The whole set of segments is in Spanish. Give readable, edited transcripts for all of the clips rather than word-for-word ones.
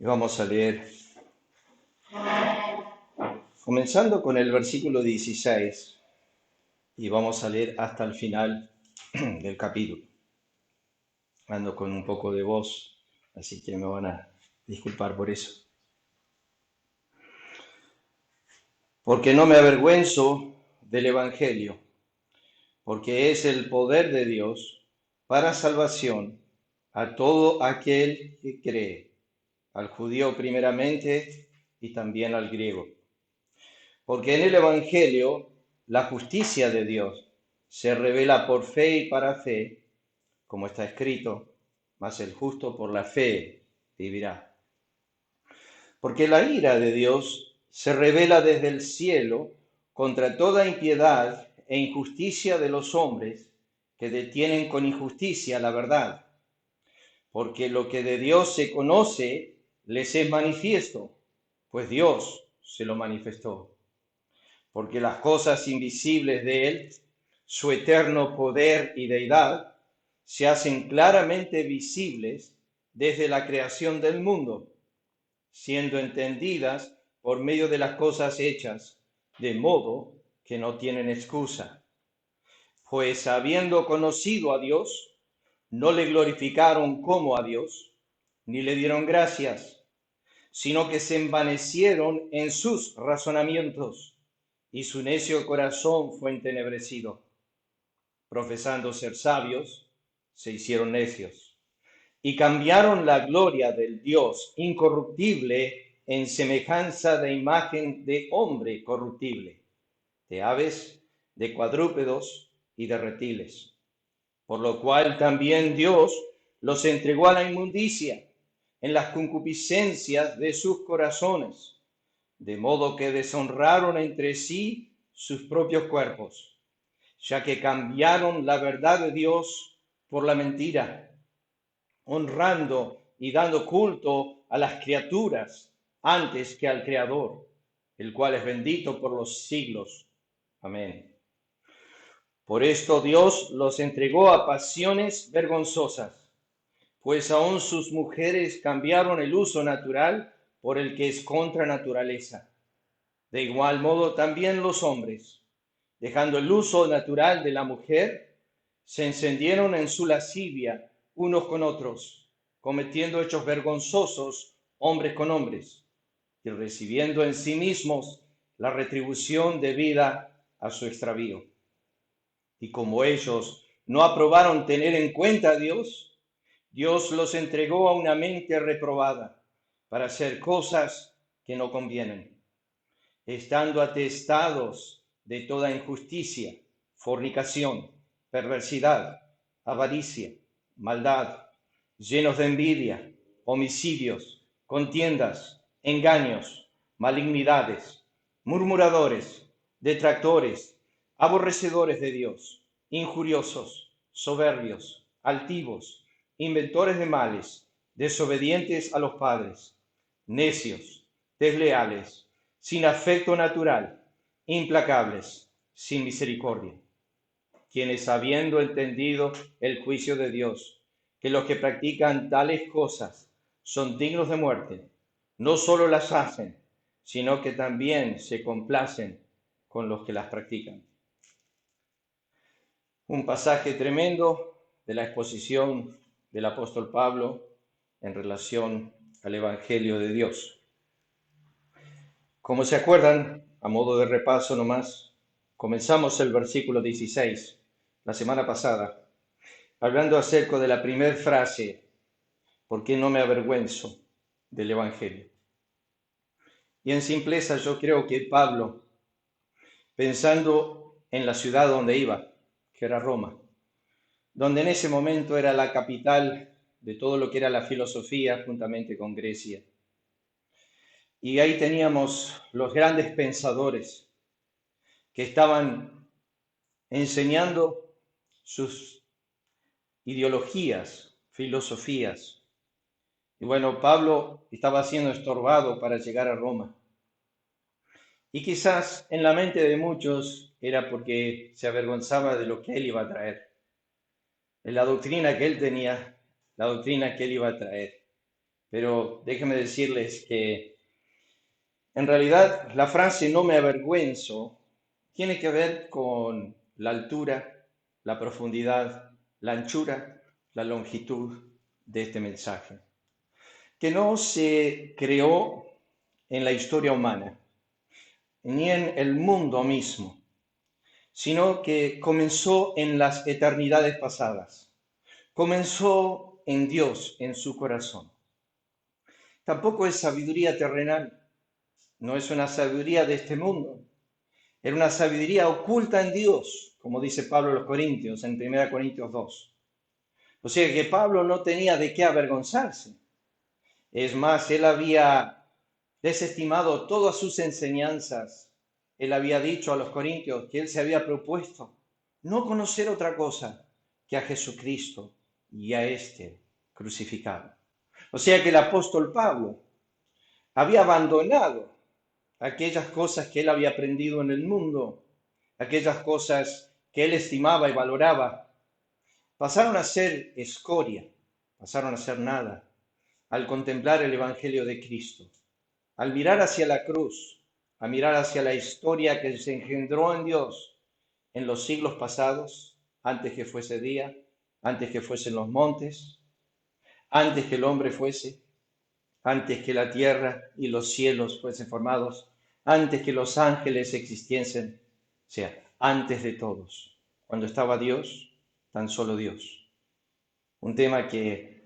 Y vamos a leer, comenzando con el versículo 16, y vamos a leer hasta el final del capítulo. Ando con un poco de voz, así que me van a disculpar por eso. Porque no me avergüenzo del Evangelio, porque es el poder de Dios para salvación a todo aquel que cree, al judío primeramente y también al griego. Porque en el Evangelio la justicia de Dios se revela por fe y para fe, como está escrito, mas el justo por la fe vivirá. Porque la ira de Dios se revela desde el cielo contra toda impiedad e injusticia de los hombres que detienen con injusticia la verdad. Porque lo que de Dios se conoce les es manifiesto, pues Dios se lo manifestó. Porque las cosas invisibles de Él, su eterno poder y deidad, se hacen claramente visibles desde la creación del mundo, siendo entendidas por medio de las cosas hechas, de modo que no tienen excusa. Pues habiendo conocido a Dios, no le glorificaron como a Dios, ni le dieron gracias, sino que se envanecieron en sus razonamientos, y su necio corazón fue entenebrecido. Profesando ser sabios, se hicieron necios, y cambiaron la gloria del Dios incorruptible en semejanza de imagen de hombre corruptible, de aves, de cuadrúpedos y de reptiles. Por lo cual también Dios los entregó a la inmundicia en las concupiscencias de sus corazones, de modo que deshonraron entre sí sus propios cuerpos, ya que cambiaron la verdad de Dios por la mentira, honrando y dando culto a las criaturas antes que al Creador, el cual es bendito por los siglos. Amén. Por esto Dios los entregó a pasiones vergonzosas, pues aun sus mujeres cambiaron el uso natural por el que es contra naturaleza. De igual modo también los hombres, dejando el uso natural de la mujer, se encendieron en su lascivia unos con otros, cometiendo hechos vergonzosos hombres con hombres, y recibiendo en sí mismos la retribución debida a su extravío. Y como ellos no aprobaron tener en cuenta a Dios, Dios los entregó a una mente reprobada para hacer cosas que no convienen, estando atestados de toda injusticia, fornicación, perversidad, avaricia, maldad, llenos de envidia, homicidios, contiendas, engaños, malignidades, murmuradores, detractores, aborrecedores de Dios, injuriosos, soberbios, altivos, inventores de males, desobedientes a los padres, necios, desleales, sin afecto natural, implacables, sin misericordia, quienes habiendo entendido el juicio de Dios, que los que practican tales cosas son dignos de muerte, no solo las hacen, sino que también se complacen con los que las practican. Un pasaje tremendo de la exposición del apóstol Pablo en relación al Evangelio de Dios. Como se acuerdan, a modo de repaso nomás, comenzamos el versículo 16 la semana pasada, hablando acerca de la primera frase, ¿por qué no me avergüenzo del Evangelio? Y en simpleza yo creo que Pablo, pensando en la ciudad donde iba, que era Roma, donde en ese momento era la capital de todo lo que era la filosofía, juntamente con Grecia, y ahí teníamos los grandes pensadores que estaban enseñando sus ideologías, filosofías. Y bueno, Pablo estaba siendo estorbado para llegar a Roma. Y quizás en la mente de muchos era porque se avergonzaba de lo que él iba a traer, de la doctrina que él tenía, la doctrina que él iba a traer. pero déjenme decirles que en realidad la frase no me avergüenzo tiene que ver con la altura, la profundidad, la anchura, la longitud de este mensaje, que no se creó en la historia humana, ni en el mundo mismo, sino que comenzó en las eternidades pasadas, comenzó en Dios, en su corazón. Tampoco es sabiduría terrenal, no es una sabiduría de este mundo, era una sabiduría oculta en Dios, como dice Pablo a los Corintios en 1 Corintios 2. O sea que Pablo no tenía de qué avergonzarse. Es más, él había desestimado todas sus enseñanzas. Él había dicho a los corintios que él se había propuesto no conocer otra cosa que a Jesucristo y a este crucificado. O sea que el apóstol Pablo había abandonado aquellas cosas que él había aprendido en el mundo, aquellas cosas que él estimaba y valoraba, pasaron a ser escoria, pasaron a ser nada al contemplar el Evangelio de Cristo, al mirar hacia la cruz, a mirar hacia la historia que se engendró en Dios en los siglos pasados, antes que fuese día, antes que fuesen los montes, antes que el hombre fuese, antes que la tierra y los cielos fuesen formados, antes que los ángeles existiesen, o sea, antes de todos. Cuando estaba Dios, tan solo Dios. Un tema que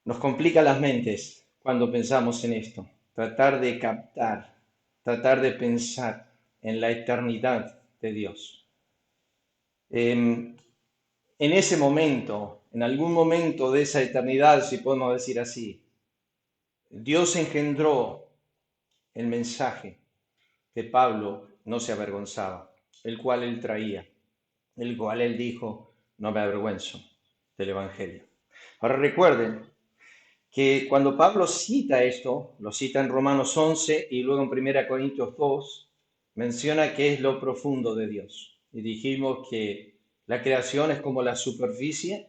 nos complica las mentes cuando pensamos en esto. Tratar de captar, tratar de pensar en la eternidad de Dios. En ese momento, en algún momento de esa eternidad, si podemos decir así, Dios engendró el mensaje que Pablo no se avergonzaba, el cual él traía, el cual él dijo, no me avergüenzo del Evangelio. Ahora recuerden que cuando Pablo cita esto, lo cita en Romanos 11 y luego en 1 Corintios 2, menciona que es lo profundo de Dios. Y dijimos que la creación es como la superficie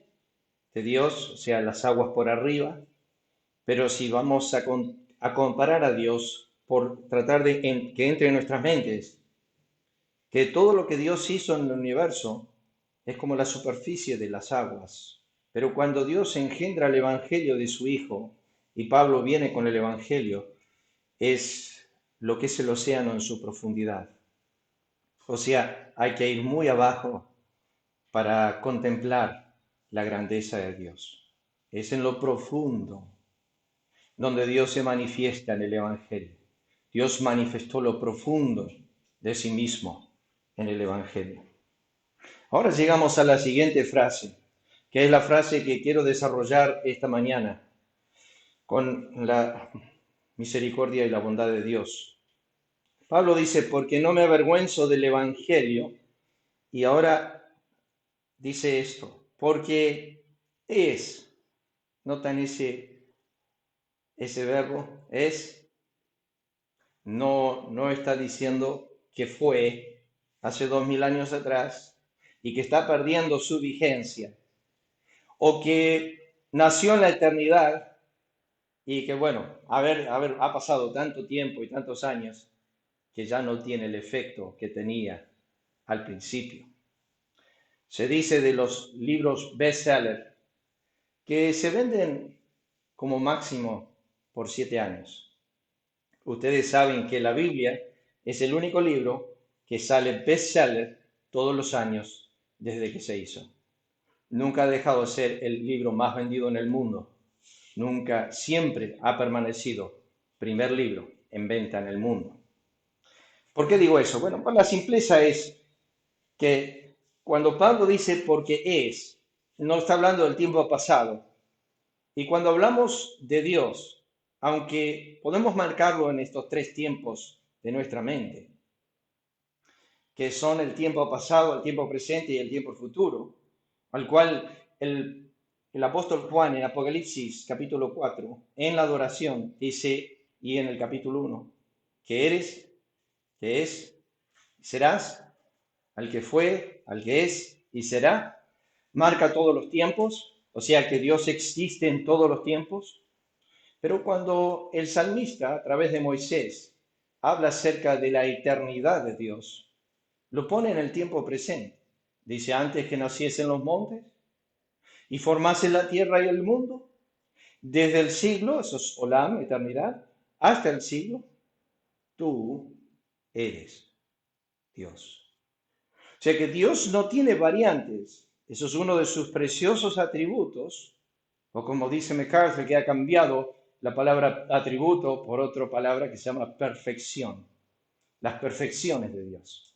de Dios, o sea, las aguas por arriba, pero si vamos a comparar a Dios por tratar de que entre en nuestras mentes, que todo lo que Dios hizo en el universo es como la superficie de las aguas. Pero cuando Dios engendra el Evangelio de su Hijo, y Pablo viene con el Evangelio, es lo que es el océano en su profundidad. O sea, hay que ir muy abajo para contemplar la grandeza de Dios. Es en lo profundo donde Dios se manifiesta en el Evangelio. Dios manifestó lo profundo de sí mismo en el Evangelio. Ahora llegamos a la siguiente frase, que es la frase que quiero desarrollar esta mañana con la misericordia y la bondad de Dios. Pablo dice, porque no me avergüenzo del Evangelio, y ahora dice esto, porque es, notan ese verbo, es, no está diciendo que fue hace 2000 años atrás y que está perdiendo su vigencia, o que nació en la eternidad y que, bueno, ha pasado tanto tiempo y tantos años que ya no tiene el efecto que tenía al principio. Se dice de los libros bestseller que se venden como máximo por 7 años. Ustedes saben que la Biblia es el único libro que sale bestseller todos los años desde que se hizo. Nunca ha dejado de ser el libro más vendido en el mundo. Nunca, siempre ha permanecido primer libro en venta en el mundo. ¿Por qué digo eso? Bueno, pues la simpleza es que cuando Pablo dice porque es, no está hablando del tiempo pasado. Y cuando hablamos de Dios, aunque podemos marcarlo en estos 3 tiempos de nuestra mente, que son el tiempo pasado, el tiempo presente y el tiempo futuro, al cual el apóstol Juan en Apocalipsis capítulo 4, en la adoración, dice, y en el capítulo 1, que eres, que es, serás, al que fue, al que es y será, marca todos los tiempos, o sea que Dios existe en todos los tiempos. Pero cuando el salmista, a través de Moisés, habla acerca de la eternidad de Dios, lo pone en el tiempo presente. Dice, antes que naciesen los montes y formase la tierra y el mundo, desde el siglo, eso es Olam, eternidad, hasta el siglo, tú eres Dios. O sea que Dios no tiene variantes. Eso es uno de sus preciosos atributos, o como dice MacArthur, que ha cambiado la palabra atributo por otra palabra que se llama perfección. Las perfecciones de Dios.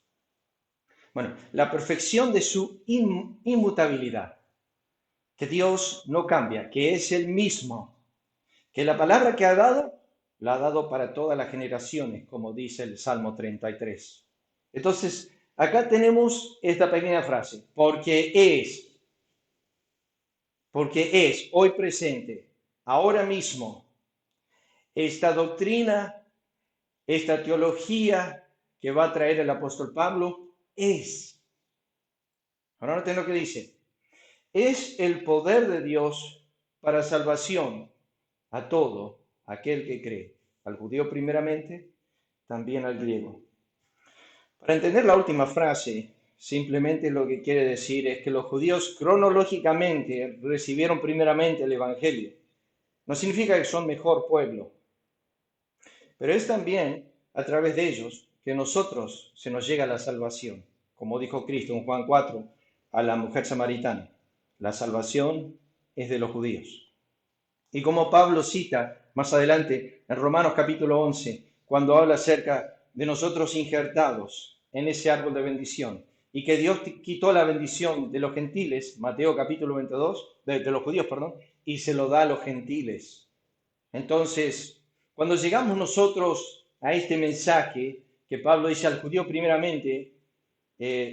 Bueno, la perfección de su inmutabilidad, que Dios no cambia, que es el mismo, que la palabra que ha dado, la ha dado para todas las generaciones, como dice el Salmo 33. Entonces, acá tenemos esta pequeña frase, porque es hoy presente, ahora mismo, esta doctrina, esta teología que va a traer el apóstol Pablo, es. Ahora noten lo que dice. Es el poder de Dios para salvación a todo aquel que cree, al judío primeramente, también al griego. Para entender la última frase, simplemente lo que quiere decir es que los judíos cronológicamente recibieron primeramente el Evangelio. No significa que son mejor pueblo, pero es también a través de ellos que nosotros se nos llega la salvación, como dijo Cristo en Juan 4 a la mujer samaritana. La salvación es de los judíos. Y como Pablo cita más adelante en Romanos capítulo 11, cuando habla acerca de nosotros injertados en ese árbol de bendición, y que Dios quitó la bendición de los gentiles, Mateo capítulo 22, de los judíos, perdón, y se lo da a los gentiles. Entonces, cuando llegamos nosotros a este mensaje, que Pablo dice al judío primeramente,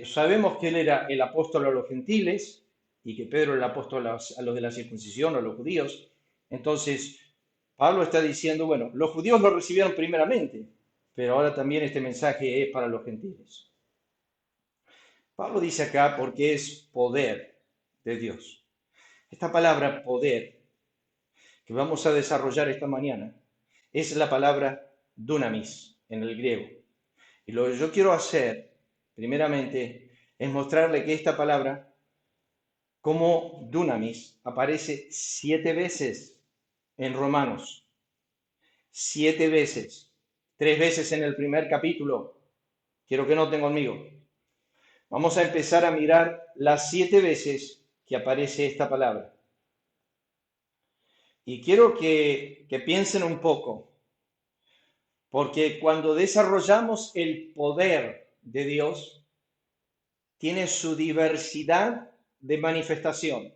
sabemos que él era el apóstol a los gentiles y que Pedro el apóstol a los de la circuncisión, a los judíos. Entonces, Pablo está diciendo, bueno, los judíos lo recibieron primeramente, pero ahora también este mensaje es para los gentiles. Pablo dice acá porque es poder de Dios. Esta palabra poder que vamos a desarrollar esta mañana es la palabra dunamis en el griego. Y lo que yo quiero hacer, primeramente, es mostrarle que esta palabra, como dunamis, aparece 7 veces en Romanos. 7 veces. 3 veces en el primer capítulo. Quiero que noten conmigo. Vamos a empezar a mirar las 7 veces que aparece esta palabra. Y quiero que piensen un poco, porque cuando desarrollamos el poder de Dios, tiene su diversidad de manifestación.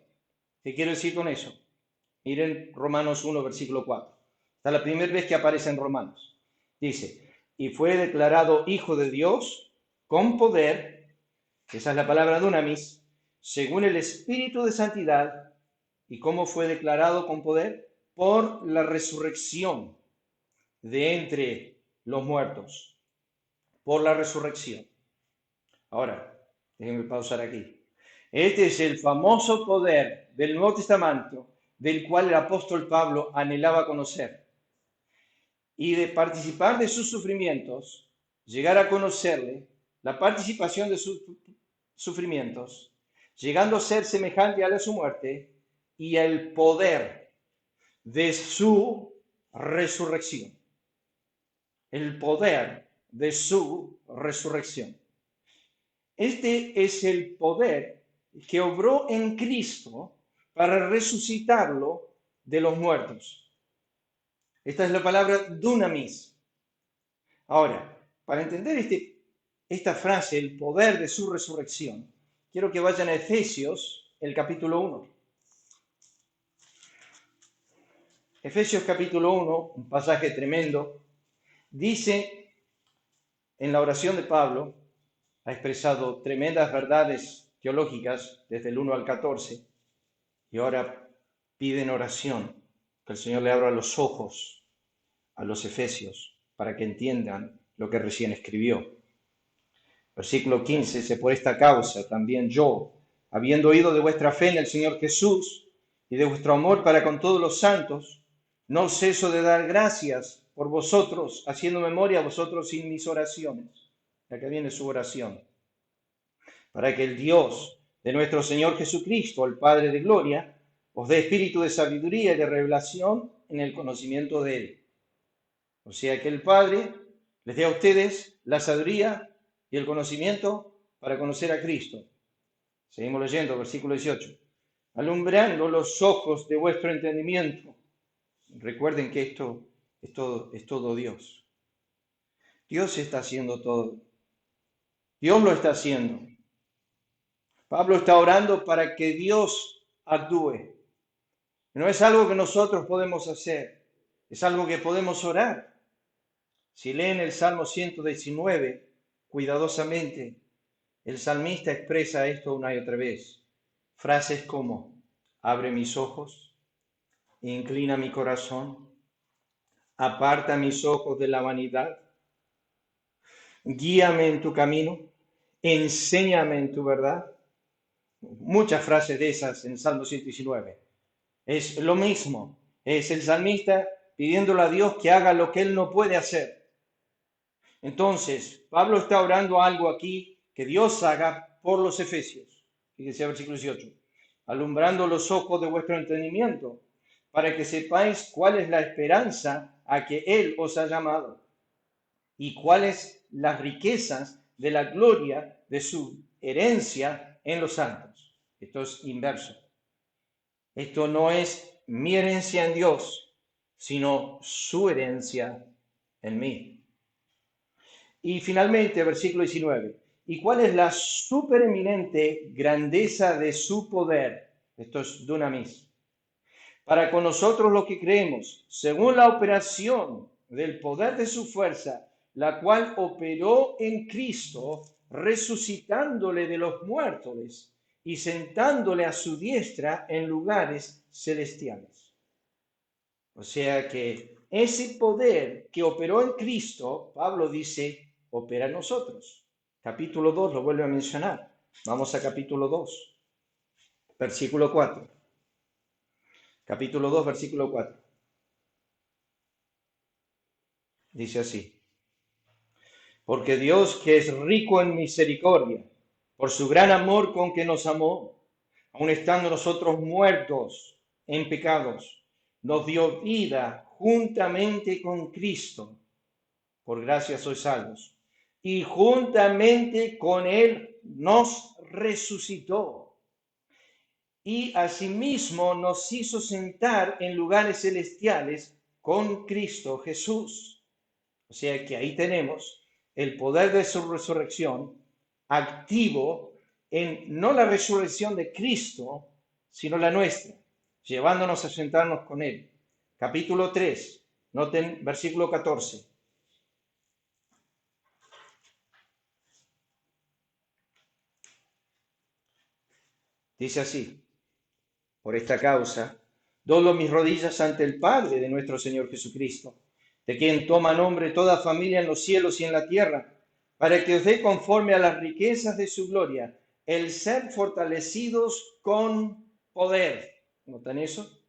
¿Qué quiero decir con eso? Miren Romanos 1, versículo 4. Esta es la primera vez que aparece en Romanos. Dice, y fue declarado hijo de Dios con poder, esa es la palabra dunamis, según el Espíritu de Santidad. ¿Y cómo fue declarado con poder? Por la resurrección de entre los muertos. Por la resurrección. Ahora, déjenme pausar aquí. Este es el famoso poder del Nuevo Testamento del cual el apóstol Pablo anhelaba conocer. Y de participar de sus sufrimientos, llegar a conocerle, la participación de sus sufrimientos, llegando a ser semejante a la su muerte y el poder de su resurrección. El poder de su resurrección. Este es el poder que obró en Cristo para resucitarlo de los muertos. Esta es la palabra dunamis. Ahora, para entender esta frase, el poder de su resurrección, quiero que vayan a Efesios, el capítulo 1. Efesios capítulo 1, un pasaje tremendo, dice en la oración de Pablo, ha expresado tremendas verdades teológicas desde el 1 al 14, y ahora pide en oración que el Señor le abra los ojos a los efesios para que entiendan lo que recién escribió. Versículo 15 dice, por esta causa también yo, habiendo oído de vuestra fe en el Señor Jesús y de vuestro amor para con todos los santos, No ceso de dar gracias por vosotros, haciendo memoria a vosotros en mis oraciones. Acá viene su oración. Para que el Dios de nuestro Señor Jesucristo, el Padre de gloria, os dé espíritu de sabiduría y de revelación en el conocimiento de Él. O sea, que el Padre les dé a ustedes la sabiduría y el conocimiento para conocer a Cristo. Seguimos leyendo, versículo 18. Alumbrando los ojos de vuestro entendimiento. Recuerden que esto es todo Dios. Dios está haciendo todo. Dios lo está haciendo. Pablo está orando para que Dios actúe. No es algo que nosotros podemos hacer, es algo que podemos orar. Si leen el Salmo 119 cuidadosamente, el salmista expresa esto una y otra vez. Frases como, abre mis ojos, inclina mi corazón, aparta mis ojos de la vanidad, guíame en tu camino, enséñame en tu verdad. Muchas frases de esas en el Salmo 119. Es lo mismo, es el salmista pidiéndole a Dios que haga lo que él no puede hacer. Entonces, Pablo está orando algo aquí que Dios haga por los efesios. Fíjense el versículo 18. Alumbrando los ojos de vuestro entendimiento, para que sepáis cuál es la esperanza a que Él os ha llamado y cuáles las riquezas de la gloria de su herencia en los santos. Esto es inverso. Esto no es mi herencia en Dios, sino su herencia en mí. Y finalmente, versículo 19. ¿Y cuál es la supereminente grandeza de su poder? Esto es dunamis. Para con nosotros los que creemos, según la operación del poder de su fuerza, la cual operó en Cristo, resucitándole de los muertos y sentándole a su diestra en lugares celestiales. O sea que ese poder que operó en Cristo, Pablo dice, opera en nosotros. Capítulo 2 lo vuelve a mencionar. Vamos a capítulo 2, versículo 4. Capítulo 2, versículo 4. Dice así. Porque Dios, que es rico en misericordia, por su gran amor con que nos amó, aun estando nosotros muertos en pecados, nos dio vida juntamente con Cristo. Por gracia sois salvos. Y juntamente con Él nos resucitó. Y asimismo nos hizo sentar en lugares celestiales con Cristo Jesús. O sea que ahí tenemos el poder de su resurrección activo en no la resurrección de Cristo, sino la nuestra, llevándonos a sentarnos con Él. Capítulo 3, noten versículo 14. Dice así, por esta causa, doblo mis rodillas ante el Padre de nuestro Señor Jesucristo, de quien toma nombre toda familia en los cielos y en la tierra, para que os dé conforme a las riquezas de su gloria, el ser fortalecidos con poder. ¿Notan eso?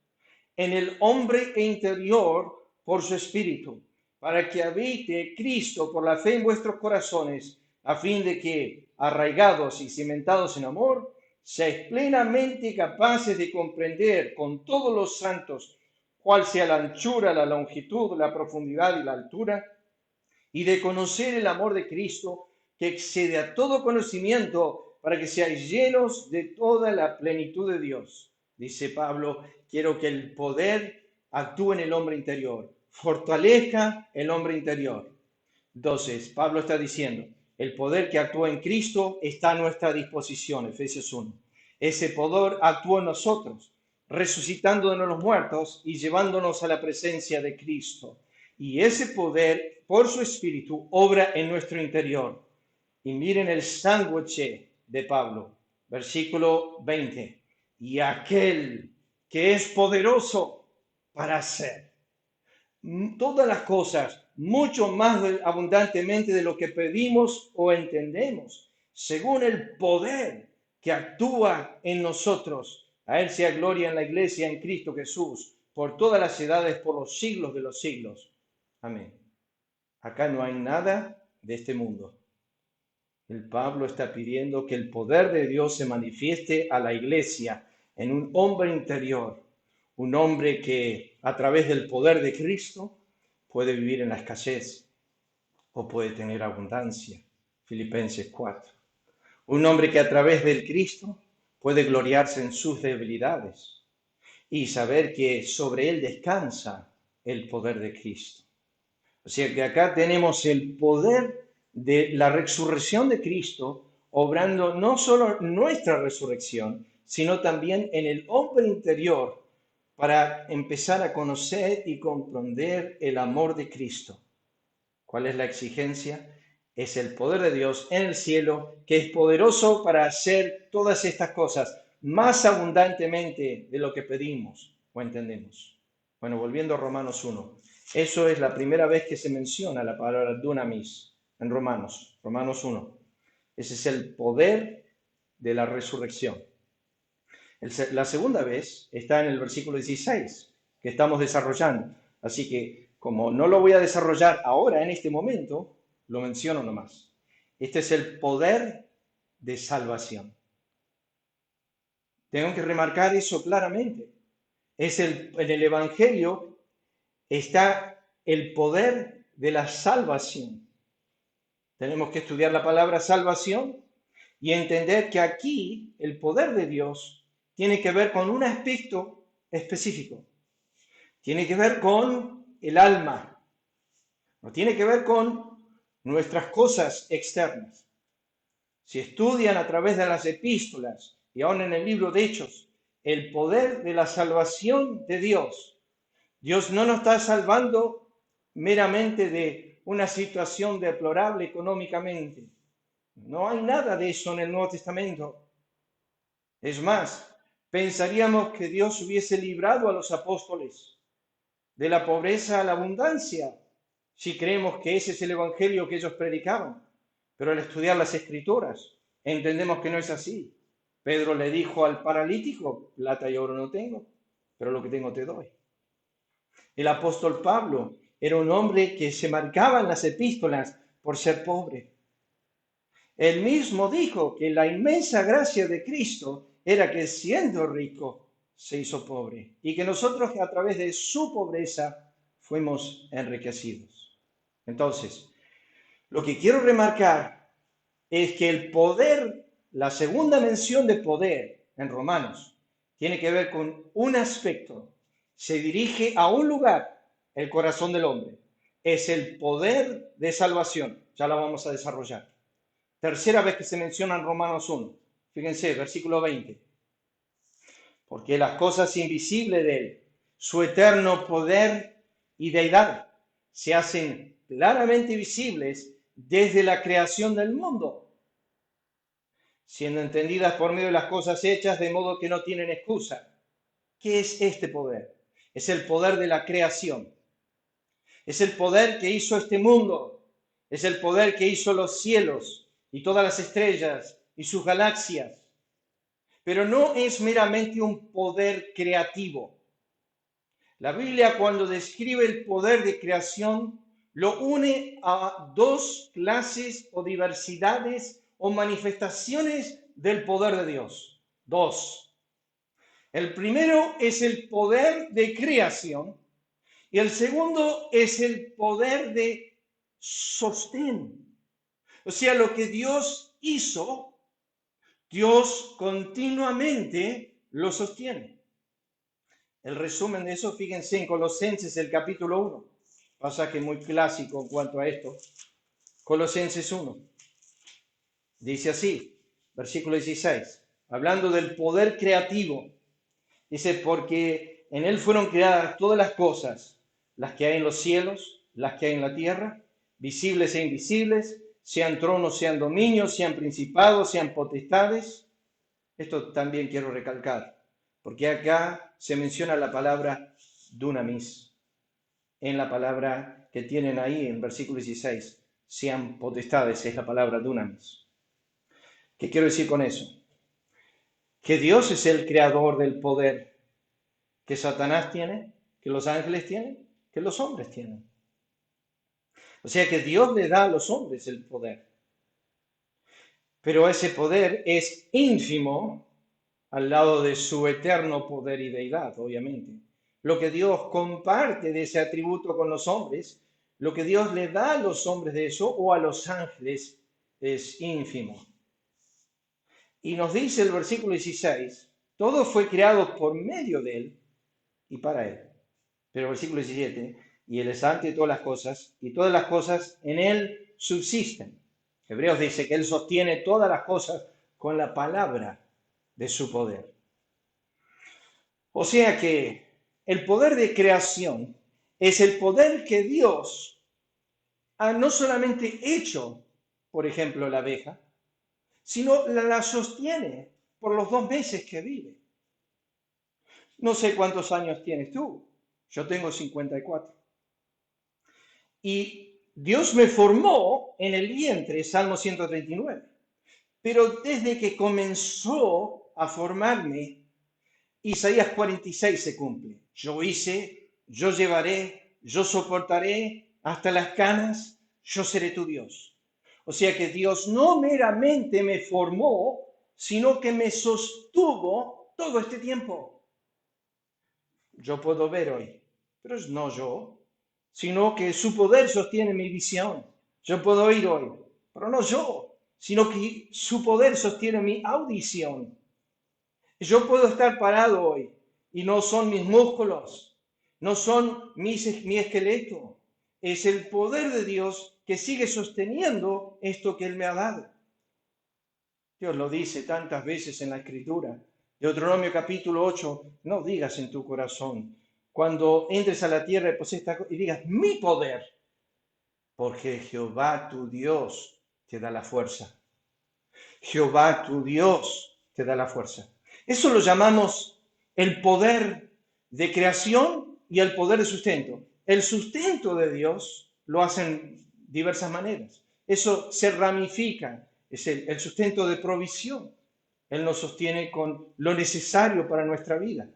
En el hombre interior por su espíritu, para que habite Cristo por la fe en vuestros corazones, a fin de que, arraigados y cimentados en amor, seáis plenamente capaces de comprender con todos los santos cuál sea la anchura, la longitud, la profundidad y la altura, y de conocer el amor de Cristo que excede a todo conocimiento, para que seáis llenos de toda la plenitud de Dios. Dice Pablo, quiero que el poder actúe en el hombre interior, fortalezca el hombre interior. Entonces, Pablo está diciendo, el poder que actúa en Cristo está a nuestra disposición, Efesios 1. Ese poder actúa en nosotros, resucitándonos de los muertos y llevándonos a la presencia de Cristo. Y ese poder, por su Espíritu, obra en nuestro interior. Y miren el sándwich de Pablo, versículo 20. Y aquel que es poderoso para hacer todas las cosas mucho más abundantemente de lo que pedimos o entendemos, según el poder que actúa en nosotros. A Él sea gloria en la iglesia, en Cristo Jesús, por todas las edades, por los siglos de los siglos. Amén. Acá no hay nada de este mundo. El Pablo está pidiendo que el poder de Dios se manifieste a la iglesia en un hombre interior, un hombre que a través del poder de Cristo puede vivir en la escasez o puede tener abundancia. Filipenses 4. Un hombre que a través del Cristo puede gloriarse en sus debilidades y saber que sobre él descansa el poder de Cristo. O sea que acá tenemos el poder de la resurrección de Cristo obrando no solo nuestra resurrección, sino también en el hombre interior para empezar a conocer y comprender el amor de Cristo. ¿Cuál es la exigencia? Es el poder de Dios en el cielo, que es poderoso para hacer todas estas cosas más abundantemente de lo que pedimos o entendemos. Bueno, volviendo a Romanos 1. Eso es la primera vez que se menciona la palabra dunamis en Romanos 1. Ese es el poder de la resurrección. La segunda vez está en el versículo 16, que estamos desarrollando. Así que, como no lo voy a desarrollar ahora, en este momento, lo menciono nomás. Este es el poder de salvación. Tengo que remarcar eso claramente. En el Evangelio está el poder de la salvación. Tenemos que estudiar la palabra salvación y entender que aquí el poder de Dios tiene que ver con un aspecto específico. Tiene que ver con el alma. No tiene que ver con nuestras cosas externas. Si estudian a través de las epístolas y aún en el libro de Hechos, el poder de la salvación de Dios. Dios no nos está salvando meramente de una situación deplorable económicamente. No hay nada de eso en el Nuevo Testamento. Es más, pensaríamos que Dios hubiese librado a los apóstoles de la pobreza a la abundancia, si creemos que ese es el evangelio que ellos predicaban. Pero al estudiar las Escrituras, entendemos que no es así. Pedro le dijo al paralítico, plata y oro no tengo, pero lo que tengo te doy. El apóstol Pablo era un hombre que se marcaba en las epístolas por ser pobre. Él mismo dijo que la inmensa gracia de Cristo era que siendo rico se hizo pobre y que nosotros a través de su pobreza fuimos enriquecidos. Entonces, lo que quiero remarcar es que el poder, la segunda mención de poder en Romanos, tiene que ver con un aspecto. Se dirige a un lugar, el corazón del hombre. Es el poder de salvación. Ya la vamos a desarrollar. Tercera vez que se menciona en Romanos 1. Fíjense, versículo 20. Porque las cosas invisibles de él, su eterno poder y deidad, se hacen claramente visibles desde la creación del mundo, siendo entendidas por medio de las cosas hechas, de modo que no tienen excusa. ¿Qué es este poder? Es el poder de la creación. Es el poder que hizo este mundo. Es el poder que hizo los cielos y todas las estrellas y sus galaxias. Pero no es meramente un poder creativo. La Biblia, cuando describe el poder de creación, lo une a dos clases o diversidades o manifestaciones del poder de Dios. Dos. El primero es el poder de creación y el segundo es el poder de sostén. O sea, lo que Dios hizo, Dios continuamente lo sostiene. El resumen de eso, fíjense en Colosenses, el capítulo 1, pasaje muy clásico en cuanto a esto. Colosenses 1, dice así, versículo 16, hablando del poder creativo, dice, porque en él fueron creadas todas las cosas, las que hay en los cielos, las que hay en la tierra, visibles e invisibles, sean tronos, sean dominios, sean principados, sean potestades. Esto también quiero recalcar, porque acá se menciona la palabra dunamis, en la palabra que tienen ahí en versículo 16, sean potestades, es la palabra dunamis. ¿Qué quiero decir con eso? Que Dios es el creador del poder que Satanás tiene, que los ángeles tienen, que los hombres tienen. O sea que Dios le da a los hombres el poder, pero ese poder es ínfimo al lado de su eterno poder y deidad, obviamente. Lo que Dios comparte de ese atributo con los hombres, lo que Dios le da a los hombres de eso o a los ángeles es ínfimo. Y nos dice el versículo 16, todo fue creado por medio de Él y para Él. Pero el versículo 17, y Él es antes de todas las cosas, y todas las cosas en Él subsisten. Hebreos dice que Él sostiene todas las cosas con la palabra de su poder. O sea que el poder de creación es el poder que Dios ha no solamente hecho, por ejemplo, la abeja, sino la sostiene por los 2 meses que vive. No sé cuántos años tienes tú, yo tengo 54. Y Dios me formó en el vientre, Salmo 139. Pero desde que comenzó a formarme, Isaías 46 se cumple. Yo hice, yo llevaré, yo soportaré hasta las canas, yo seré tu Dios. O sea que Dios no meramente me formó, sino que me sostuvo todo este tiempo. Yo puedo ver hoy, pero es no yo, sino que su poder sostiene mi visión. Yo puedo oír hoy, pero no yo, sino que su poder sostiene mi audición. Yo puedo estar parado hoy y no son mis músculos, no son mi esqueleto, es el poder de Dios que sigue sosteniendo esto que Él me ha dado. Dios lo dice tantas veces en la Escritura. Deuteronomio capítulo 8, no digas en tu corazón, cuando entres a la tierra y digas, mi poder, porque Jehová tu Dios te da la fuerza. Jehová tu Dios te da la fuerza. Eso lo llamamos el poder de creación y el poder de sustento. El sustento de Dios lo hacen diversas maneras. Eso se ramifica, es el sustento de provisión. Él nos sostiene con lo necesario para nuestra vida.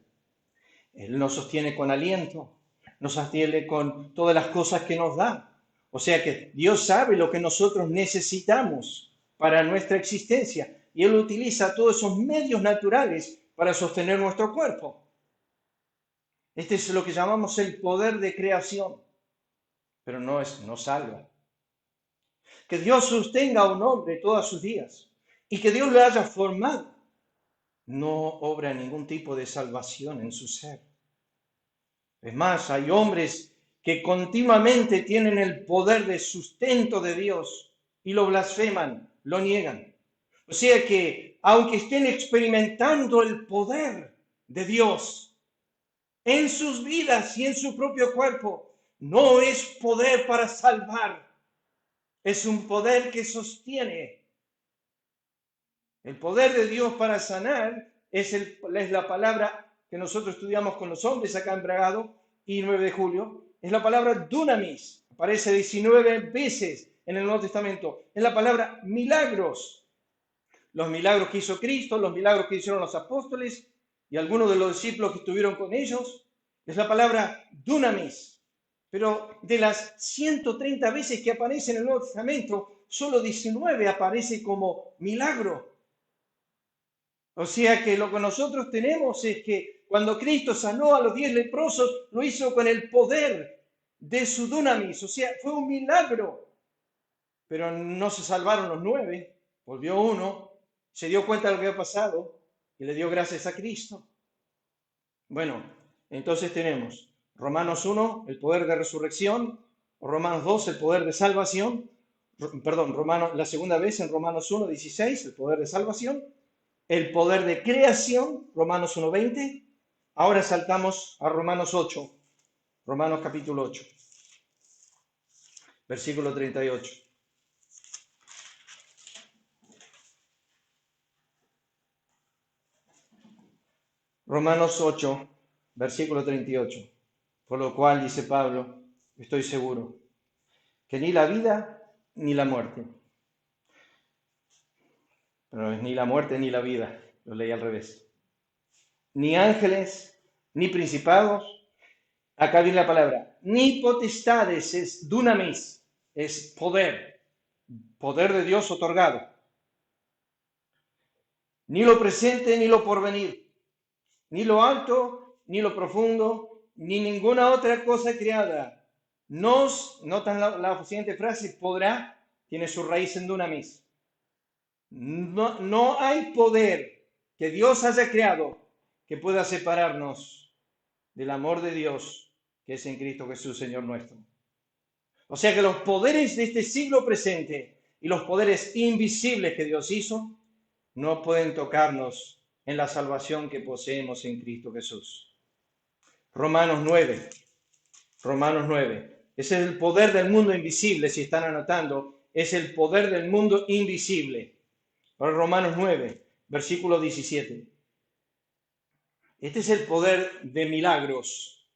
Él nos sostiene con aliento, nos sostiene con todas las cosas que nos da. O sea que Dios sabe lo que nosotros necesitamos para nuestra existencia y Él utiliza todos esos medios naturales para sostener nuestro cuerpo. Este es lo que llamamos el poder de creación, pero no salva. Que Dios sostenga a un hombre todos sus días y que Dios lo haya formado no obra ningún tipo de salvación en su ser. Es más, hay hombres que continuamente tienen el poder de sustento de Dios y lo blasfeman, lo niegan. O sea que, aunque estén experimentando el poder de Dios en sus vidas y en su propio cuerpo, no es poder para salvar, es un poder que sostiene. El poder de Dios para sanar es la palabra que nosotros estudiamos con los hombres acá en Bragado y 9 de julio. Es la palabra dunamis. Aparece 19 veces en el Nuevo Testamento. Es la palabra milagros. Los milagros que hizo Cristo, los milagros que hicieron los apóstoles y algunos de los discípulos que estuvieron con ellos. Es la palabra dunamis. Pero de las 130 veces que aparece en el Nuevo Testamento, solo 19 aparece como milagro. O sea que lo que nosotros tenemos es que cuando Cristo sanó a los 10 leprosos, lo hizo con el poder de su dunamis. O sea, fue un milagro. Pero no se salvaron los 9. Volvió uno, se dio cuenta de lo que había pasado y le dio gracias a Cristo. Bueno, entonces tenemos Romanos 1, el poder de resurrección. Romanos 2, el poder de salvación. Perdón, la segunda vez en Romanos 1, 16, el poder de salvación. El poder de creación, Romanos 1:20. Ahora saltamos a Romanos 8, Romanos capítulo 8, versículo 38. Romanos 8, versículo 38. Por lo cual, dice Pablo, estoy seguro que ni la vida ni la muerte, pero es ni la muerte ni la vida, lo leí al revés, ni ángeles, ni principados, acá viene la palabra, ni potestades, es dunamis, es poder, poder de Dios otorgado, ni lo presente ni lo porvenir, ni lo alto, ni lo profundo, ni ninguna otra cosa creada. Notan la siguiente frase, podrá, tiene su raíz en dunamis. No hay poder que Dios haya creado que pueda separarnos del amor de Dios que es en Cristo Jesús, Señor nuestro. O sea que los poderes de este siglo presente y los poderes invisibles que Dios hizo no pueden tocarnos en la salvación que poseemos en Cristo Jesús. Romanos 9. Romanos 9. Ese es el poder del mundo invisible, si están anotando, es el poder del mundo invisible. Ahora Romanos 9, versículo 17. Este es el poder de milagros.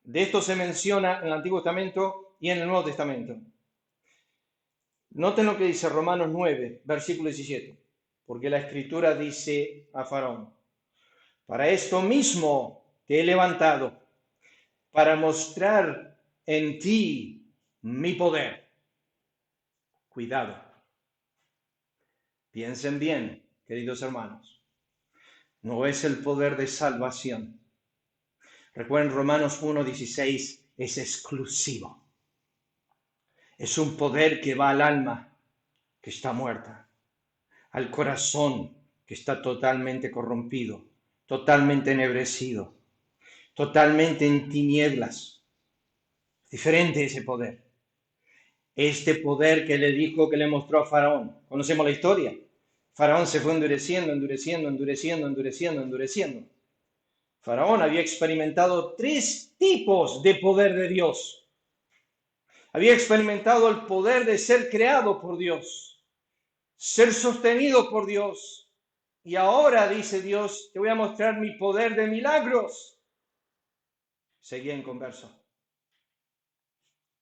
De esto se menciona en el Antiguo Testamento y en el Nuevo Testamento. Noten lo que dice Romanos 9, versículo 17. Porque la Escritura dice a Faraón, para esto mismo te he levantado, para mostrar en ti mi poder. Cuidado. Piensen bien, queridos hermanos. No es el poder de salvación. Recuerden, Romanos 1:16 es exclusivo. Es un poder que va al alma que está muerta, al corazón que está totalmente corrompido, totalmente ennegrecido, totalmente en tinieblas. Diferente ese poder. Este poder que le dijo, que le mostró a Faraón. Conocemos la historia. Faraón se fue endureciendo, endureciendo, endureciendo, endureciendo, endureciendo. Faraón había experimentado 3 tipos de poder de Dios. Había experimentado el poder de ser creado por Dios, ser sostenido por Dios. Y ahora, dice Dios, te voy a mostrar mi poder de milagros. Seguía inconverso.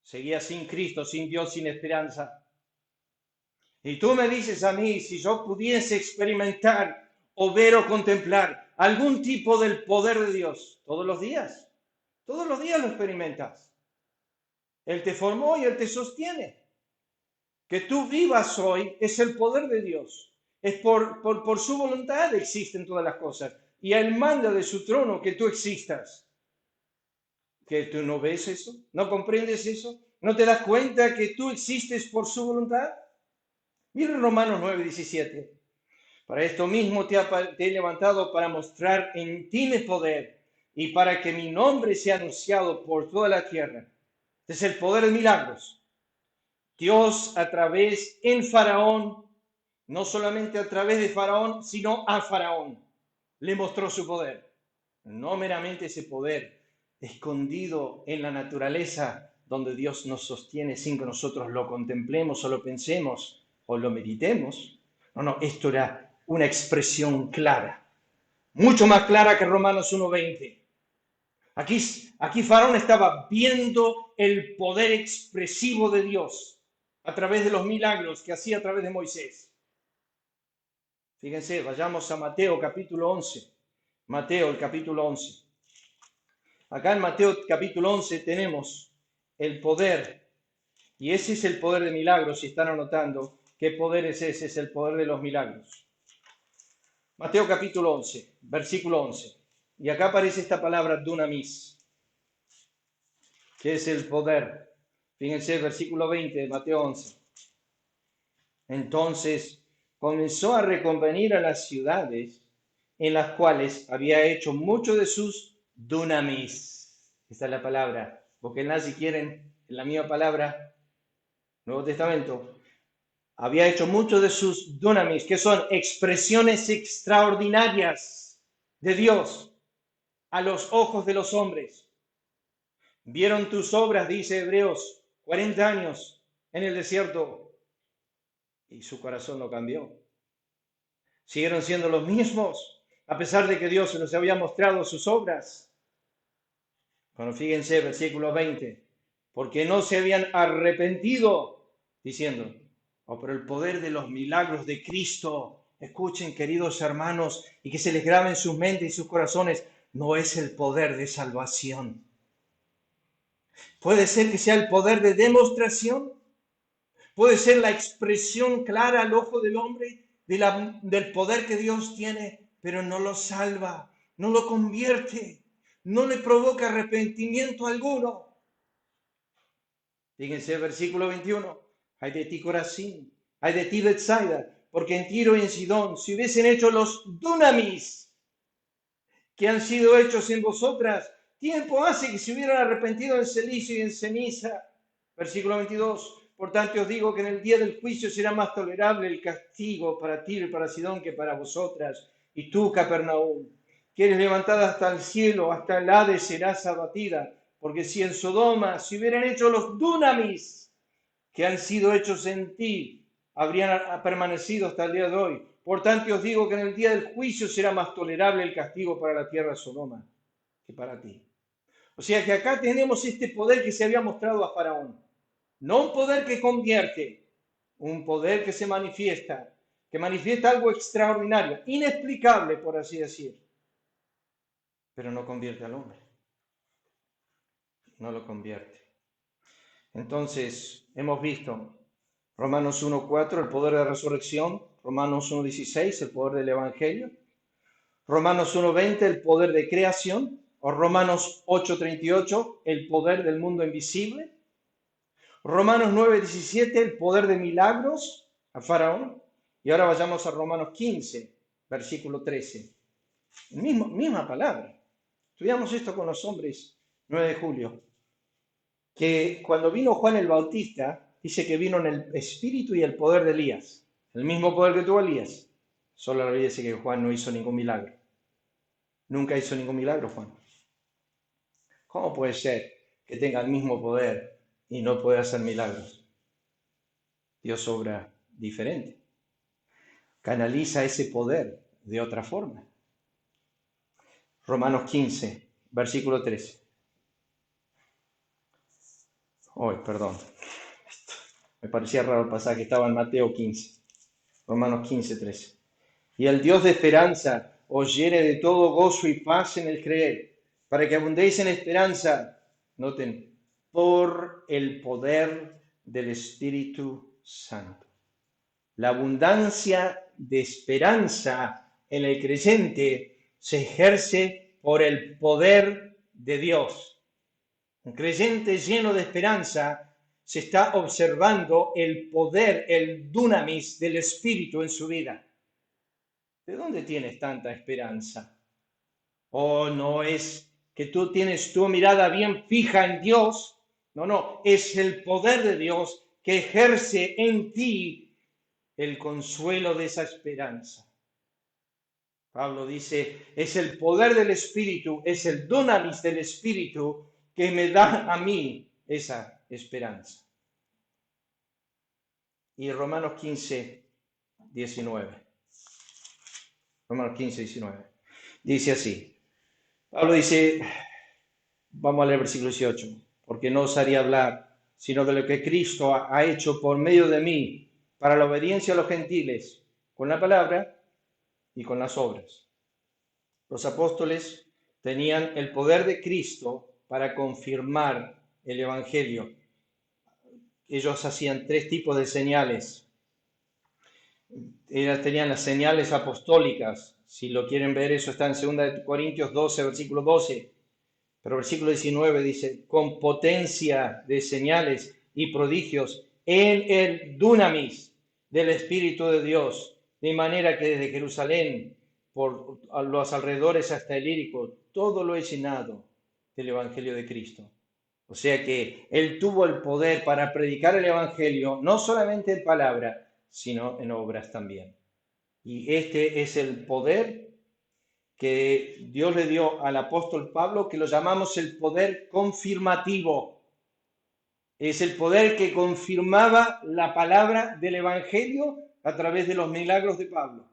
Seguía sin Cristo, sin Dios, sin esperanza. Y tú me dices a mí, si yo pudiese experimentar o ver o contemplar algún tipo del poder de Dios, todos los días lo experimentas. Él te formó y Él te sostiene. Que tú vivas hoy es el poder de Dios. Es por su voluntad existen todas las cosas. Y Él manda de su trono que tú existas. ¿Que tú no ves eso? ¿No comprendes eso? ¿No te das cuenta que tú existes por su voluntad? Mira Romanos 9:17. Para esto mismo te he levantado para mostrar en ti mi poder y para que mi nombre sea anunciado por toda la tierra. Este es el poder de milagros. Dios a través en Faraón, no solamente a través de Faraón, sino a Faraón, le mostró su poder. No meramente ese poder escondido en la naturaleza donde Dios nos sostiene sin que nosotros lo contemplemos o lo pensemos o lo meditemos. No, esto era una expresión clara, mucho más clara que Romanos 1:20. Aquí Faraón estaba viendo el poder expresivo de Dios a través de los milagros que hacía a través de Moisés. Fíjense, vayamos a Mateo capítulo 11. Mateo, el capítulo 11. Acá en Mateo capítulo 11 tenemos el poder, y ese es el poder de milagros, si están anotando. ¿Qué poder es ese? Es el poder de los milagros. Mateo capítulo 11, versículo 11. Y acá aparece esta palabra dunamis, que es el poder. Fíjense, versículo 20 de Mateo 11. Entonces comenzó a reconvenir a las ciudades en las cuales había hecho mucho de sus dunamis. Esta es la palabra. Búsquenla si quieren, en la misma palabra, Nuevo Testamento. Había hecho mucho de sus dunamis, que son expresiones extraordinarias de Dios a los ojos de los hombres. Vieron tus obras, dice Hebreos, 40 años en el desierto, y su corazón no cambió. Siguieron siendo los mismos, a pesar de que Dios les había mostrado sus obras. Bueno, fíjense, versículo 20, porque no se habían arrepentido, diciendo, por el poder de los milagros de Cristo. Escuchen, queridos hermanos, y que se les grabe en sus mentes y sus corazones, no es el poder de salvación. Puede ser que sea el poder de demostración, puede ser la expresión clara al ojo del hombre del poder que Dios tiene, pero no lo salva, no lo convierte, no le provoca arrepentimiento alguno. Fíjense el versículo 21. Ay de ti, Corazín, ay de ti, Betsaida, porque en Tiro y en Sidón si hubiesen hecho los dunamis que han sido hechos en vosotras, tiempo hace que se hubieran arrepentido en celicio y en ceniza. Versículo 22. Por tanto os digo que en el día del juicio será más tolerable el castigo para Tiro y para Sidón que para vosotras. Y tú, Capernaum, que eres levantada hasta el cielo, hasta el Hades serás abatida. Porque si en Sodoma se hubieran hecho los dunamis que han sido hechos en ti, habrían permanecido hasta el día de hoy. Por tanto os digo que en el día del juicio será más tolerable el castigo para la tierra de Sodoma que para ti. O sea que acá tenemos este poder que se había mostrado a Faraón. No un poder que convierte, un poder que manifiesta algo extraordinario, inexplicable, por así decir, pero no convierte al hombre, no lo convierte. Entonces, hemos visto Romanos 1:4, el poder de la resurrección, Romanos 1:16, el poder del Evangelio, Romanos 1:20, el poder de creación, o Romanos 8:38, el poder del mundo invisible, Romanos 9:17, el poder de milagros a Faraón, y ahora vayamos a Romanos 15, versículo 13. Misma palabra. Estudiamos esto con los hombres 9 de julio, que cuando vino Juan el Bautista, dice que vino en el espíritu y el poder de Elías, el mismo poder que tuvo Elías. Solo la Biblia dice que Juan no hizo ningún milagro. Nunca hizo ningún milagro, Juan. ¿Cómo puede ser que tenga el mismo poder y no puede hacer milagros? Dios obra diferente. Canaliza ese poder de otra forma. Romanos 15, versículo 13. Perdón. Me parecía raro el pasaje, estaba en Mateo 15. Romanos 15, 13. Y el Dios de esperanza os llene de todo gozo y paz en el creer, para que abundéis en esperanza, noten, por el poder del Espíritu Santo. La abundancia de esperanza en el creyente se ejerce por el poder de Dios. Un creyente lleno de esperanza se está observando el poder, el dunamis del Espíritu en su vida. ¿De dónde tienes tanta esperanza? No es que tú tienes tu mirada bien fija en Dios. No, es el poder de Dios que ejerce en ti el consuelo de esa esperanza. Pablo dice, es el poder del Espíritu, es el dunamis del Espíritu que me da a mí esa esperanza. Y Romanos 15, 19. Romanos 15, 19. Dice así. Pablo dice, vamos a leer el versículo 18, porque no os haría hablar, sino de lo que Cristo ha hecho por medio de mí, para la obediencia a los gentiles, con la palabra y con las obras. Los apóstoles tenían el poder de Cristo para confirmar el Evangelio. Ellos hacían 3 tipos de señales. Ellas tenían las señales apostólicas. Si lo quieren ver, eso está en 2 Corintios 12, versículo 12. Pero versículo 19 dice, con potencia de señales y prodigios en el dunamis del Espíritu de Dios, de manera que desde Jerusalén, por los alrededores hasta el Ilírico, todo lo he llenado del Evangelio de Cristo. O sea que Él tuvo el poder para predicar el Evangelio, no solamente en palabra, sino en obras también. Y este es el poder que Dios le dio al apóstol Pablo, que lo llamamos el poder confirmativo. Es el poder que confirmaba la palabra del Evangelio a través de los milagros de Pablo.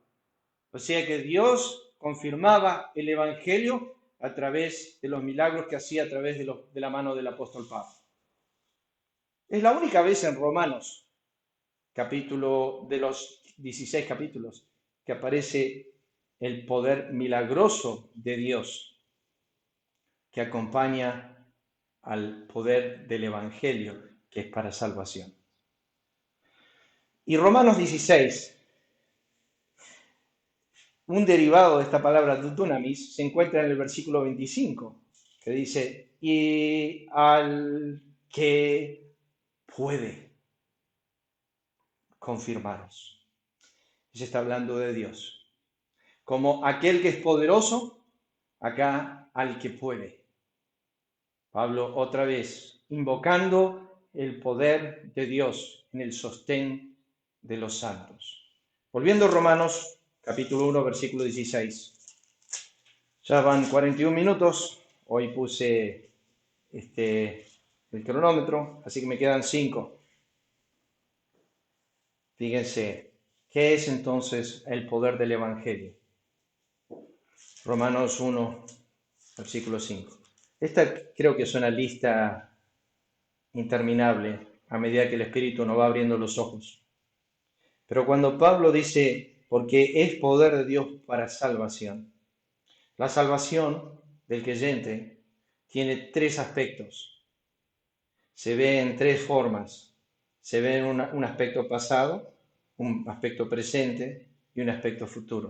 O sea que Dios confirmaba el Evangelio a través de los milagros que hacía a través de la mano del apóstol Pablo. Es la única vez en Romanos, capítulo de los 16 capítulos, que aparece el poder milagroso de Dios que acompaña al poder del Evangelio, que es para salvación. Y Romanos 16, un derivado de esta palabra dunamis, se encuentra en el versículo 25, que dice, y al que puede confirmaros. Se está hablando de Dios. Como aquel que es poderoso, acá al que puede. Pablo otra vez invocando el poder de Dios en el sostén de los santos. Volviendo a Romanos capítulo 1, versículo 16. Ya van 41 minutos. Hoy puse el cronómetro, así que me quedan 5. Fíjense, ¿qué es entonces el poder del Evangelio? Romanos 1, versículo 5. Esta creo que es una lista interminable a medida que el Espíritu nos va abriendo los ojos. Pero cuando Pablo dice, porque es poder de Dios para salvación, la salvación del creyente tiene 3 aspectos. Se ve en 3 formas. Se ve en un aspecto pasado, un aspecto presente y un aspecto futuro.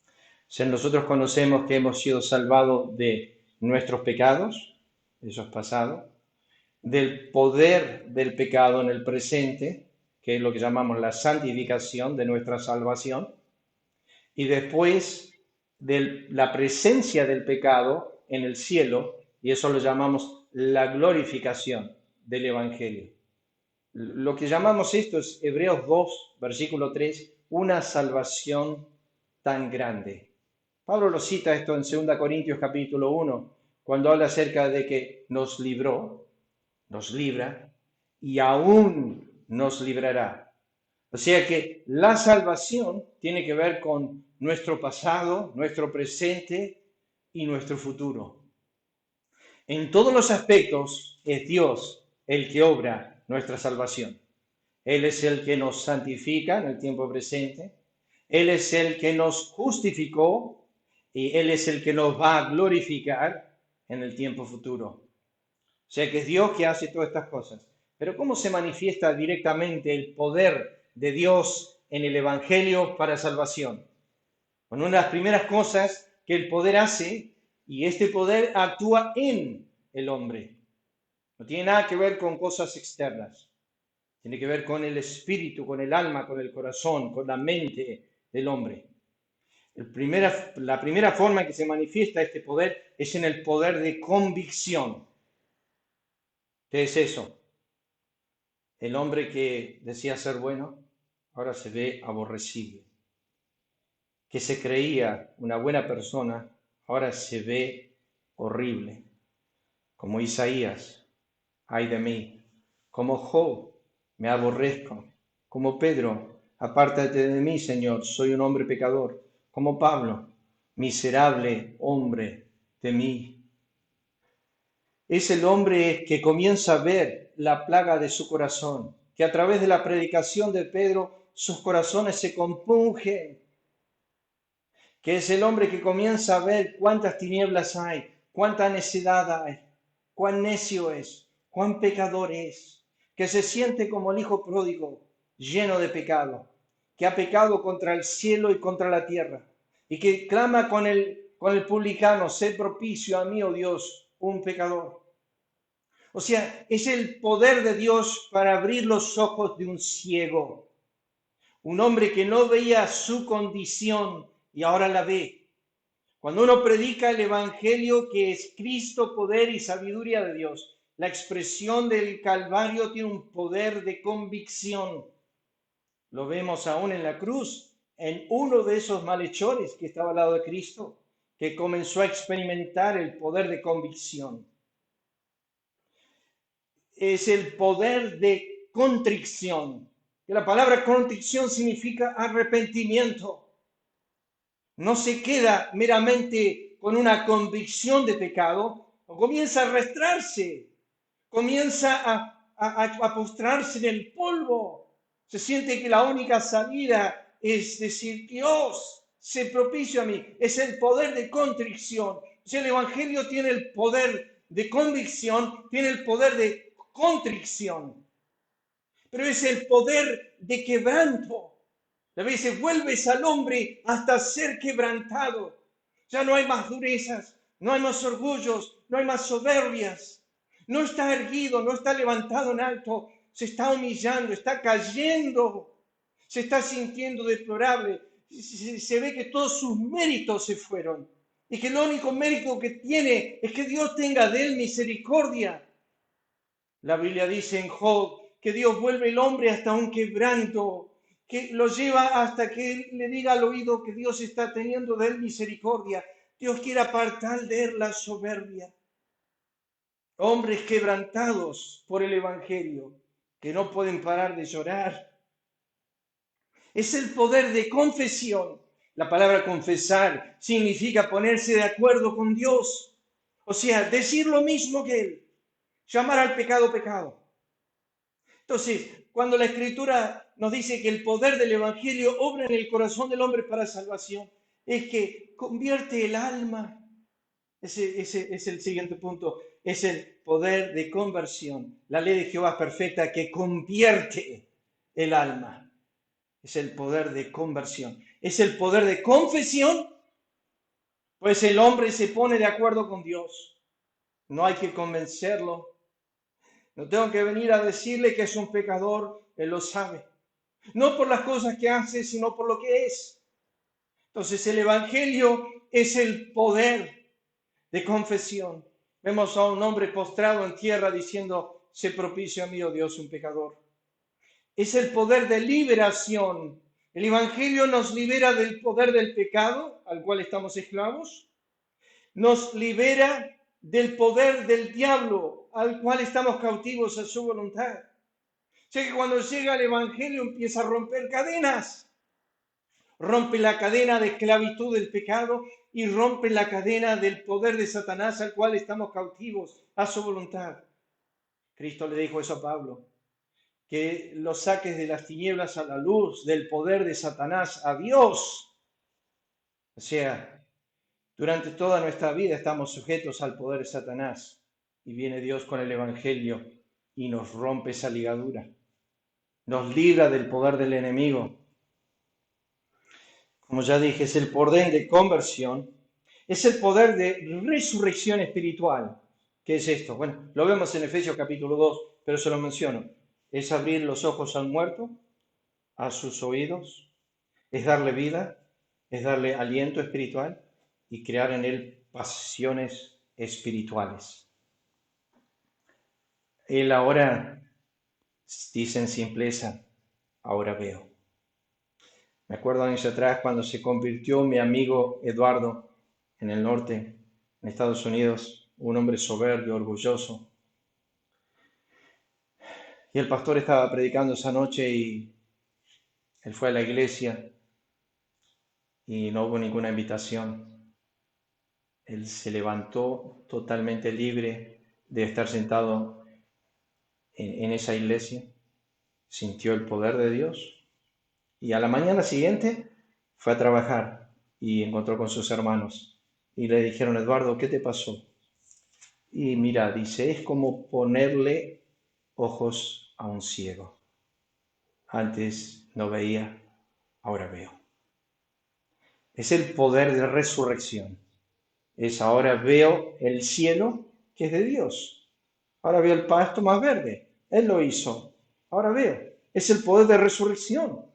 O sea, nosotros conocemos que hemos sido salvados de nuestros pecados, eso es pasado, del poder del pecado en el presente, que es lo que llamamos la santificación de nuestra salvación, y después de la presencia del pecado en el cielo, y eso lo llamamos la glorificación del Evangelio. Lo que llamamos esto es Hebreos 2, versículo 3, una salvación tan grande. Pablo lo cita esto en 2 Corintios capítulo 1, cuando habla acerca de que nos libró, nos libra y aún nos librará. O sea que la salvación tiene que ver con nuestro pasado, nuestro presente y nuestro futuro. En todos los aspectos es Dios el que obra nuestra salvación. Él es el que nos santifica en el tiempo presente. Él es el que nos justificó y Él es el que nos va a glorificar en el tiempo futuro. O sea que es Dios que hace todas estas cosas. Pero ¿cómo se manifiesta directamente el poder de Dios en el Evangelio para salvación? Bueno, una de las primeras cosas que el poder hace, y este poder actúa en el hombre. No tiene nada que ver con cosas externas. Tiene que ver con el espíritu, con el alma, con el corazón, con la mente del hombre. La primera forma en que se manifiesta este poder es en el poder de convicción. ¿Qué es eso? El hombre que decía ser bueno, ahora se ve aborrecible. Que se creía una buena persona, ahora se ve horrible. Como Isaías, ay de mí. Como Job, me aborrezco. Como Pedro, apártate de mí, Señor, soy un hombre pecador. Como Pablo, miserable hombre de mí. Es el hombre que comienza a ver la plaga de su corazón, que a través de la predicación de Pedro sus corazones se compungen, que es el hombre que comienza a ver cuántas tinieblas hay, cuánta necedad hay, cuán necio es, cuán pecador es, que se siente como el hijo pródigo, lleno de pecado, que ha pecado contra el cielo y contra la tierra, y que clama con el publicano, sé propicio a mí, oh Dios, un pecador. O sea, es el poder de Dios para abrir los ojos de un ciego, un hombre que no veía su condición y ahora la ve. Cuando uno predica el Evangelio, que es Cristo, poder y sabiduría de Dios, la expresión del Calvario tiene un poder de convicción. Lo vemos aún en la cruz, en uno de esos malhechores que estaba al lado de Cristo, que comenzó a experimentar el poder de convicción. Es el poder de contrición. Que la palabra contrición significa arrepentimiento. No se queda meramente con una convicción de pecado, comienza a arrastrarse, comienza a postrarse en el polvo. Se siente que la única salida es decir, Dios, sé propicio a mí. Es el poder de contrición. O sea, el Evangelio tiene el poder de convicción, tiene el poder de contrición, pero es el poder de quebranto. A veces vuelves al hombre hasta ser quebrantado. Ya no hay más durezas, no hay más orgullos, no hay más soberbias. No está erguido, no está levantado en alto, se está humillando, está cayendo, se está sintiendo deplorable. Se ve que todos sus méritos se fueron y que el único mérito que tiene es que Dios tenga de él misericordia. La Biblia dice en Job que Dios vuelve el hombre hasta un quebranto, que lo lleva hasta que él le diga al oído que Dios está teniendo de él misericordia. Dios quiere apartar de él la soberbia. Hombres quebrantados por el Evangelio, que no pueden parar de llorar. Es el poder de confesión. La palabra confesar significa ponerse de acuerdo con Dios. O sea, decir lo mismo que Él. Llamar al pecado pecado. Entonces, cuando la Escritura nos dice que el poder del Evangelio obra en el corazón del hombre para salvación, es que convierte el alma. Ese es el siguiente punto. Es el poder de conversión. La ley de Jehová es perfecta que convierte el alma. Es el poder de conversión. Es el poder de confesión, pues el hombre se pone de acuerdo con Dios. No hay que convencerlo. No tengo que venir a decirle que es un pecador, él lo sabe. No por las cosas que hace, sino por lo que es. Entonces el Evangelio es el poder de confesión. Vemos a un hombre postrado en tierra diciendo, sé propicio a mí, oh Dios, un pecador. Es el poder de liberación. El Evangelio nos libera del poder del pecado, al cual estamos esclavos. Nos libera del poder del diablo, al cual estamos cautivos a su voluntad. O sea que cuando llega el Evangelio empieza a romper cadenas. Rompe la cadena de esclavitud del pecado y rompe la cadena del poder de Satanás al cual estamos cautivos a su voluntad. Cristo le dijo eso a Pablo, que lo saques de las tinieblas a la luz, del poder de Satanás a Dios. O sea, durante toda nuestra vida estamos sujetos al poder de Satanás y viene Dios con el Evangelio y nos rompe esa ligadura, nos libra del poder del enemigo. Como ya dije, es el poder de conversión, es el poder de resurrección espiritual. ¿Qué es esto? Bueno, lo vemos en Efesios capítulo 2, pero se lo menciono. Es abrir los ojos al muerto, a sus oídos, es darle vida, es darle aliento espiritual y crear en él pasiones espirituales. Él ahora dice en simpleza, ahora veo. Me acuerdo años atrás cuando se convirtió mi amigo Eduardo en el norte, en Estados Unidos, un hombre soberbio, orgulloso. Y el pastor estaba predicando esa noche y él fue a la iglesia y no hubo ninguna invitación. Él se levantó totalmente libre de estar sentado en esa iglesia, sintió el poder de Dios y a la mañana siguiente fue a trabajar y encontró con sus hermanos y le dijeron, Eduardo, ¿qué te pasó? Y mira, dice, es como ponerle ojos a un ciego. Antes no veía, ahora veo. Es el poder de resurrección. Es ahora veo el cielo que es de Dios. Ahora veo el pasto más verde. Él lo hizo. Ahora veo. Es el poder de resurrección.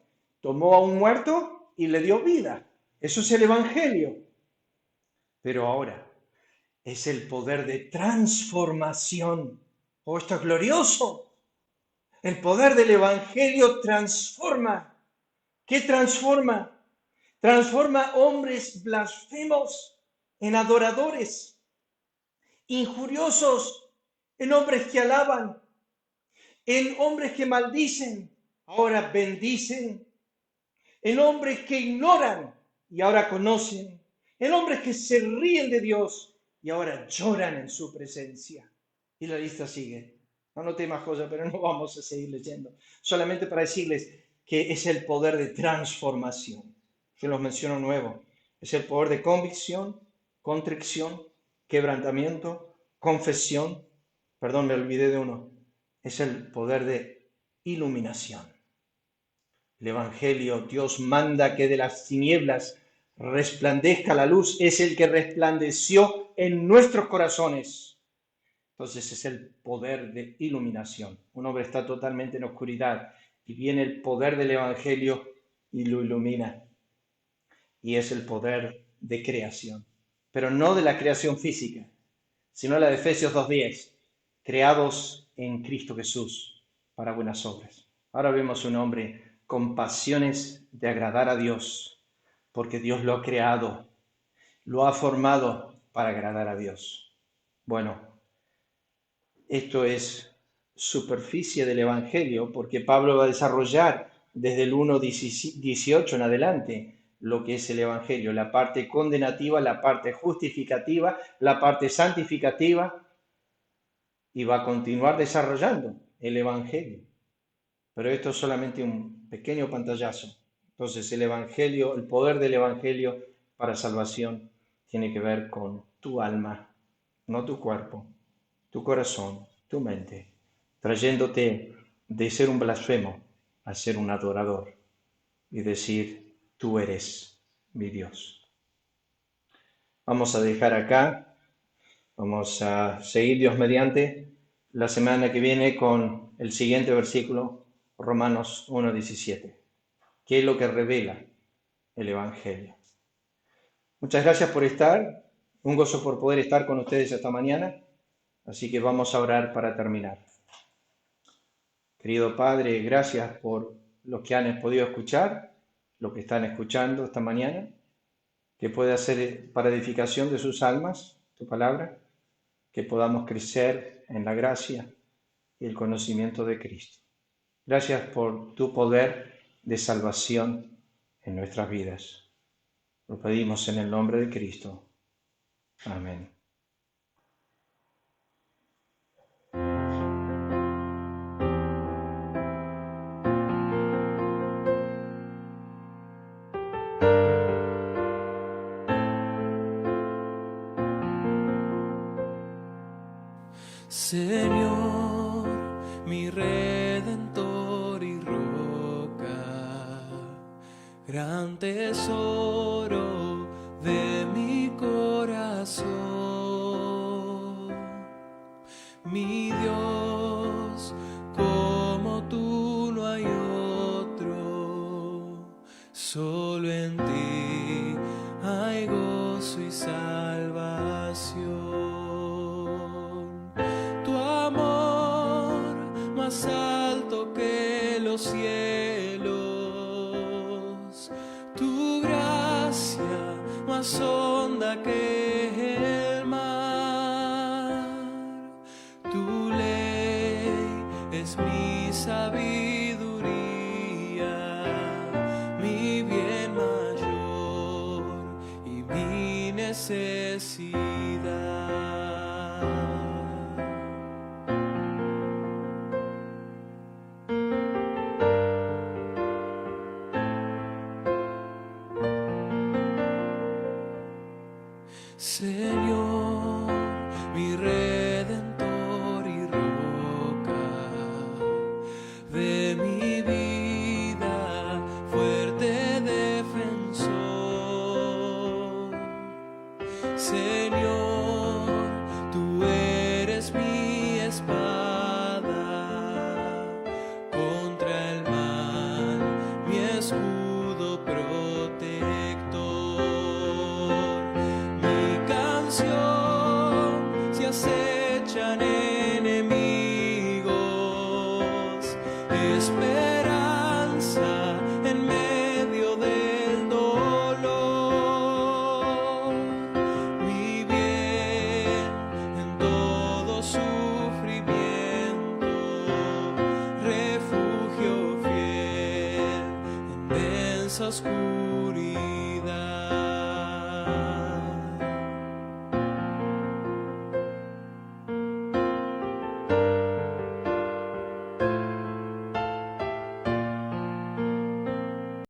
Tomó a un muerto y le dio vida. Eso es el Evangelio. Pero ahora es el poder de transformación. Oh, esto es glorioso. El poder del Evangelio transforma. ¿Qué transforma? Transforma hombres blasfemos en adoradores, injuriosos en hombres que alaban, en hombres que maldicen, ahora bendicen, en hombres que ignoran y ahora conocen, en hombres que se ríen de Dios y ahora lloran en su presencia. Y la lista sigue. No noté más cosas, pero no vamos a seguir leyendo. Solamente para decirles que es el poder de transformación. Yo los menciono nuevo. Es el poder de convicción, contrición, quebrantamiento, confesión, perdón, me olvidé de uno, es el poder de iluminación. El Evangelio, Dios manda que de las tinieblas resplandezca la luz, es el que resplandeció en nuestros corazones. Entonces es el poder de iluminación. Un hombre está totalmente en oscuridad y viene el poder del Evangelio y lo ilumina. Y es el poder de creación, pero no de la creación física, sino la de Efesios 2:10, creados en Cristo Jesús para buenas obras. Ahora vemos un hombre con pasiones de agradar a Dios, porque Dios lo ha creado, lo ha formado para agradar a Dios. Bueno, esto es superficie del Evangelio, porque Pablo va a desarrollar desde el 1:18 en adelante lo que es el Evangelio, la parte condenativa, la parte justificativa, la parte santificativa, y va a continuar desarrollando el Evangelio. Pero esto es solamente un pequeño pantallazo. Entonces el Evangelio, el poder del Evangelio para salvación tiene que ver con tu alma, no tu cuerpo, tu corazón, tu mente, trayéndote de ser un blasfemo a ser un adorador y decir, tú eres mi Dios. Vamos a dejar acá, vamos a seguir Dios mediante la semana que viene con el siguiente versículo, Romanos 1:17, que es lo que revela el Evangelio. Muchas gracias por estar, un gozo por poder estar con ustedes esta mañana, así que vamos a orar para terminar. Querido Padre, gracias por los que han podido escuchar, lo que están escuchando esta mañana, que pueda ser para edificación de sus almas, tu palabra, que podamos crecer en la gracia y el conocimiento de Cristo. Gracias por tu poder de salvación en nuestras vidas. Lo pedimos en el nombre de Cristo. Amén. Señor, mi Redentor y roca, gran tesoro de mi corazón, mi Dios, como tú no hay otro, solo en ti hay gozo y salvación. Más alto que los cielos, tu gracia más honda que el mar, tu ley es mi sabiduría, mi bien mayor y mi necesidad. Señor, mi Redentor y roca de mi vida, fuerte defensor. Señor, tú eres mi espada contra el mal, mi escudo protector. Si acechan enemigos, esperanza en medio del dolor, mi bien en todo sufrimiento, refugio fiel en densa oscuridad.